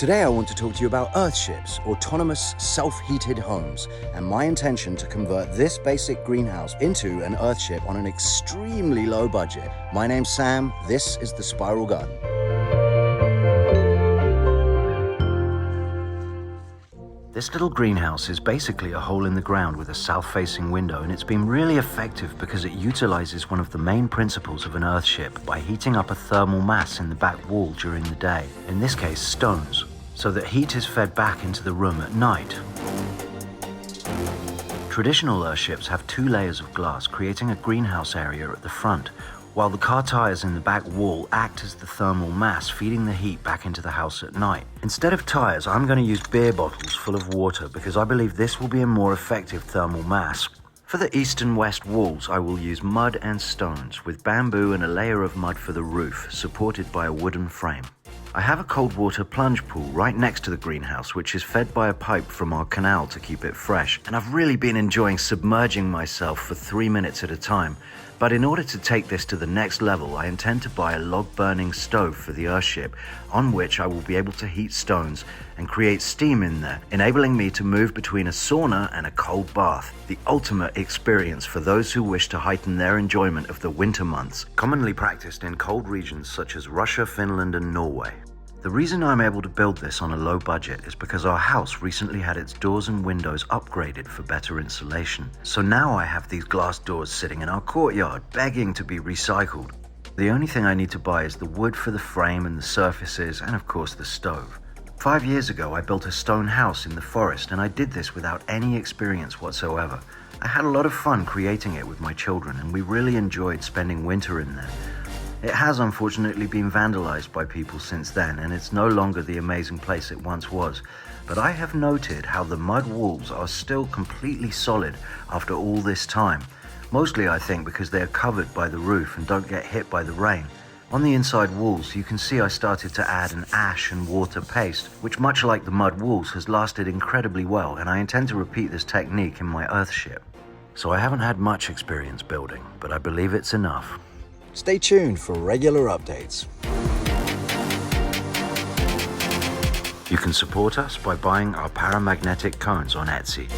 Today I want to talk to you about earthships, autonomous self-heated homes, and my intention to convert this basic greenhouse into an earthship on an extremely low budget. My name's Sam, this is The Spiral Garden. This little greenhouse is basically a hole in the ground with a south-facing window, and it's been really effective because it utilizes one of the main principles of an earthship by heating up a thermal mass in the back wall during the day, in this case stones, so that heat is fed back into the room at night. Traditional earthships have 2 layers of glass, creating a greenhouse area at the front, while the car tires in the back wall act as the thermal mass, feeding the heat back into the house at night. Instead of tires, I'm going to use beer bottles full of water because I believe this will be a more effective thermal mass. For the east and west walls, I will use mud and stones, with bamboo and a layer of mud for the roof, supported by a wooden frame. I have a cold water plunge pool right next to the greenhouse, which is fed by a pipe from our canal to keep it fresh, and I've really been enjoying submerging myself for 3 minutes at a time. But in order to take this to the next level, I intend to buy a log-burning stove for the earthship, on which I will be able to heat stones and create steam in there, enabling me to move between a sauna and a cold bath, the ultimate experience for those who wish to heighten their enjoyment of the winter months, commonly practiced in cold regions such as Russia, Finland, and Norway. The reason I'm able to build this on a low budget is because our house recently had its doors and windows upgraded for better insulation. So now I have these glass doors sitting in our courtyard, begging to be recycled. The only thing I need to buy is the wood for the frame and the surfaces, and of course the stove. 5 years ago, I built a stone house in the forest, and I did this without any experience whatsoever. I had a lot of fun creating it with my children, and we really enjoyed spending winter in there. It has unfortunately been vandalized by people since then, and it's no longer the amazing place it once was. But I have noted how the mud walls are still completely solid after all this time. Mostly I think because they are covered by the roof and don't get hit by the rain. On the inside walls, you can see I started to add an ash and water paste, which much like the mud walls has lasted incredibly well, and I intend to repeat this technique in my earthship. So I haven't had much experience building, but I believe it's enough. Stay tuned for regular updates. You can support us by buying our paramagnetic cones on Etsy.